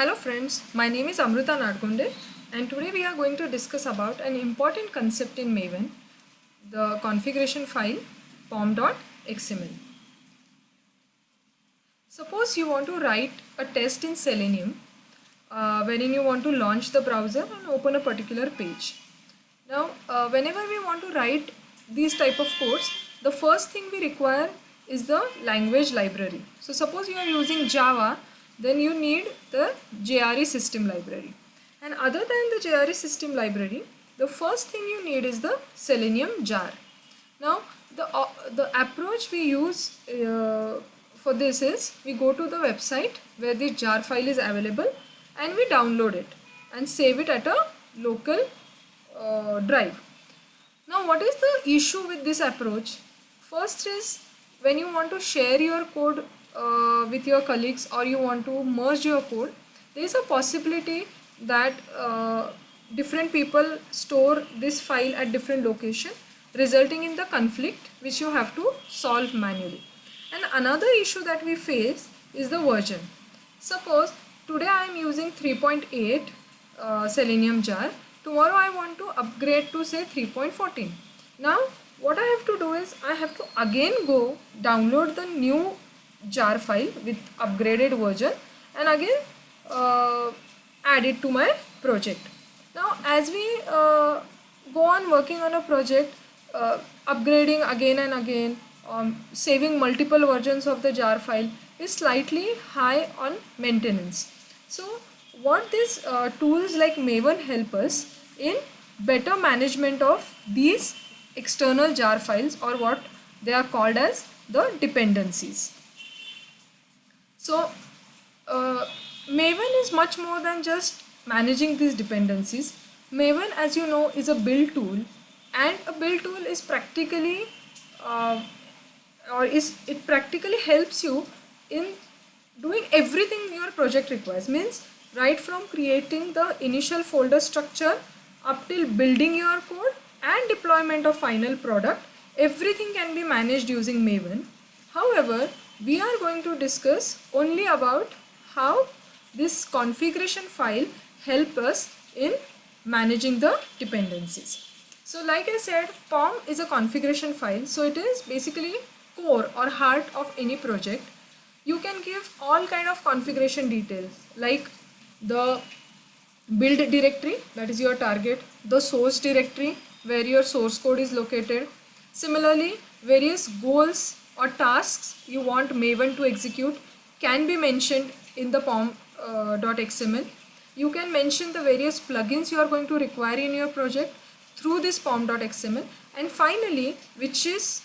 Hello friends, my name is Amruta Nadgunde and today we are going to discuss about an important concept in Maven, the configuration file pom.xml. Suppose you want to write a test in Selenium wherein you want to launch the browser and open a particular page. Now whenever we want to write these type of codes, the first thing we require is the language library. So suppose you are using Java, then you need the JRE system library. And other than the JRE system library, the first thing you need is the Selenium jar. Now the approach we use for this is we go to the website where the jar file is available and we download it and save it at a local drive. Now what is the issue with this approach? First is when you want to share your code with your colleagues or you want to merge your code, there is a possibility that different people store this file at different location, resulting in the conflict which you have to solve manually. And another issue that we face is the version. Suppose today I am using 3.8 Selenium jar. Tomorrow I want to upgrade to say 3.14. Now what I have to do is I have to again go download the new jar file with upgraded version and again add it to my project. Now as we go on working on a project, upgrading again and again, saving multiple versions of the jar file is slightly high on maintenance. So what these tools like Maven help us in better management of these external jar files, or what they are called as the dependencies. So Maven is much more than just managing these dependencies. Maven, as you know, is a build tool, and a build tool is practically it practically helps you in doing everything your project requires. Means right from creating the initial folder structure up till building your code and deployment of final product, everything can be managed using Maven. However, we are going to discuss only about how this configuration file help us in managing the dependencies. So like I said, POM is a configuration file, so it is basically core or heart of any project. You can give all kind of configuration details like the build directory, that is your target, the source directory where your source code is located. Similarly, various goals or tasks you want Maven to execute can be mentioned in the pom.xml. You can mention the various plugins you are going to require in your project through this pom.xml. And finally, which is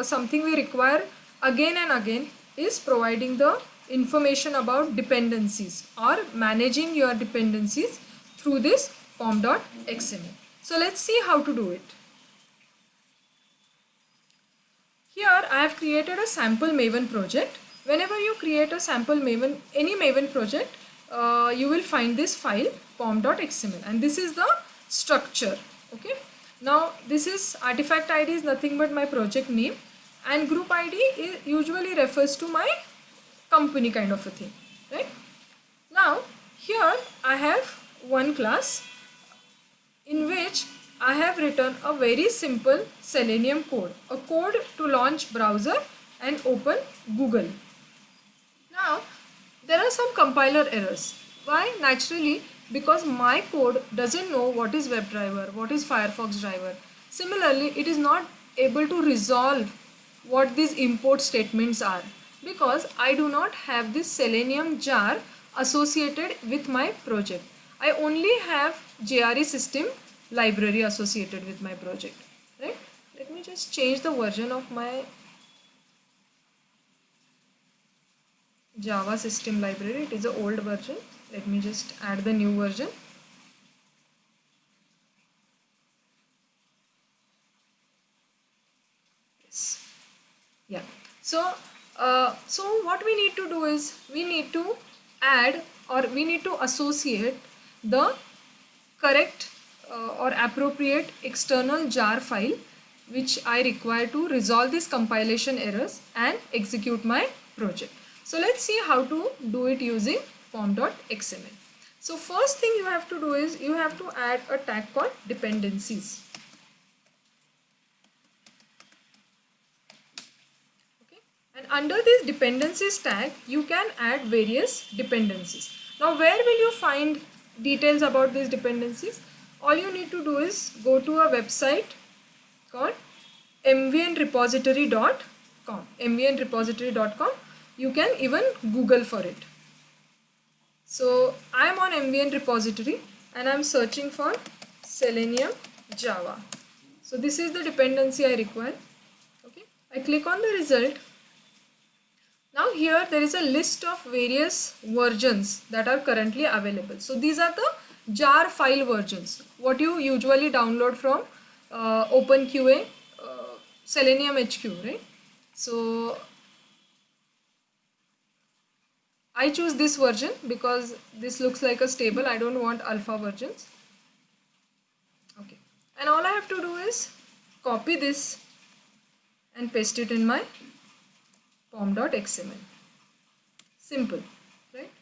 something we require again and again, is providing the information about dependencies or managing your dependencies through this pom.xml. So let's see how to do it. Here I have created a sample Maven project. Whenever you create a sample Maven, any Maven project, you will find this file pom.xml, and this is the structure. Okay. Now this is artifact ID is nothing but my project name, and group ID usually refers to my company kind of a thing, right? Now here I have one class in which I have written a very simple Selenium code, a code to launch browser and open Google. Now there are some compiler errors. Why? Naturally, because my code doesn't know what is WebDriver, what is Firefox driver. Similarly, it is not able to resolve what these import statements are, because I do not have this Selenium jar associated with my project. I only have JRE system library associated with my project, right? Let me just change the version of my Java system library. It is an old version. Let me just add the new version. Yes. Yeah. So what we need to do is we need to add, or we need to associate the correct or appropriate external jar file which I require to resolve these compilation errors and execute my project. So let's see how to do it using pom.xml. So first thing you have to do is you have to add a tag called dependencies. Okay, and under this dependencies tag you can add various dependencies. Now where will you find details about these dependencies? All you need to do is go to a website called mvnrepository.com. mvnrepository.com. You can even Google for it. So I am on MVN repository and I am searching for Selenium Java. So this is the dependency I require. Okay, I click on the result. Now here there is a list of various versions that are currently available. So these are the jar file versions, what you usually download from OpenQA, Selenium HQ, right? So I choose this version because this looks like a stable. I don't want alpha versions. Okay, and all I have to do is copy this and paste it in my pom.xml. Simple, right?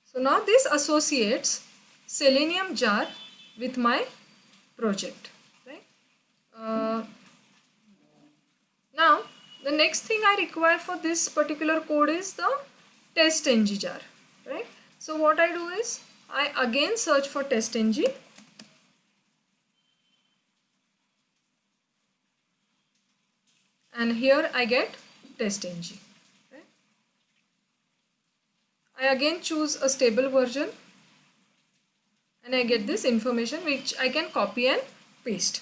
So now this associates Selenium jar with my project, right? Now the next thing I require for this particular code is the test-ng jar, right? So what I do is I again search for test-ng and here I get test-ng. Right? I again choose a stable version and I get this information which I can copy and paste.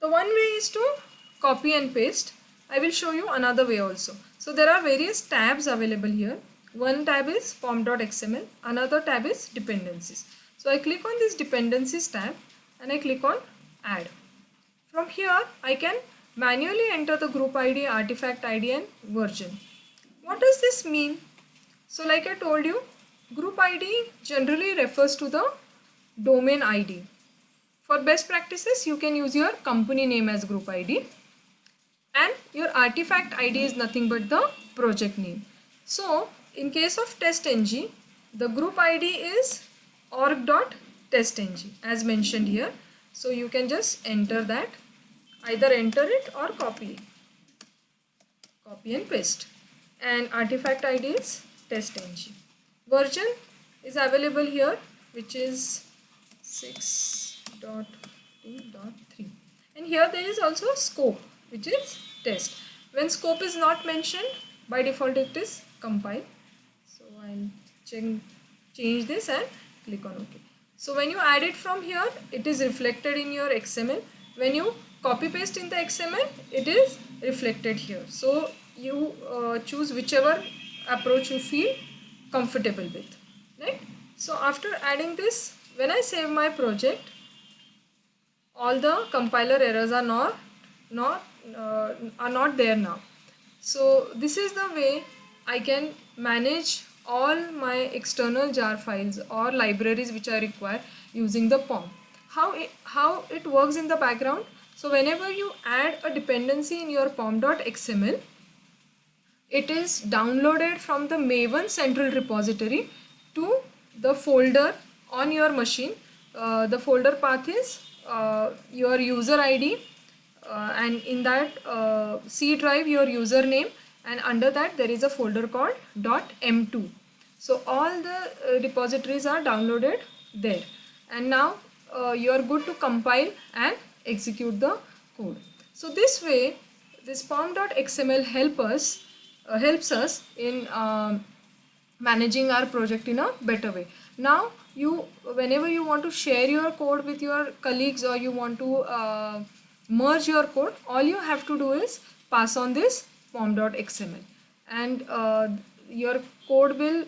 The one way is to copy and paste. I will show you another way also. So there are various tabs available here. One tab is pom.xml, another tab is dependencies. So I click on this dependencies tab and I click on add. From here I can manually enter the group ID, artifact ID and version. What does this mean? So like I told you, group ID generally refers to the domain ID. For best practices you can use your company name as group ID. And your artifact ID is nothing but the project name. So in case of test-ng, the group ID is org.test-ng as mentioned here. So you can just enter that, either enter it or copy and paste. And artifact ID is test-ng. Version is available here, which is 6.15.3. And here there is also scope, which is test. When scope is not mentioned, by default it is compile. So I'll change this and click on OK. So when you add it from here, it is reflected in your XML. When you copy paste in the XML, it is reflected here. So you choose whichever approach you feel comfortable with, right? So after adding this, when I save my project, all the compiler errors are not there now. So this is the way I can manage all my external jar files or libraries which I require using the POM. How it works in the background? So whenever you add a dependency in your pom.xml, it is downloaded from the Maven central repository to the folder on your machine. The folder path is your user ID, and in that C drive your username, and under that there is a folder called .m2. So all the repositories are downloaded there, and now you are good to compile and execute the code. So this way this pom.xml helps us in managing our project in a better way. Now whenever you want to share your code with your colleagues or you want to merge your code, all you have to do is pass on this pom.xml and your code will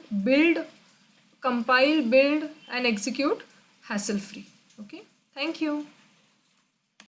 compile, build and execute hassle free. Okay, thank you.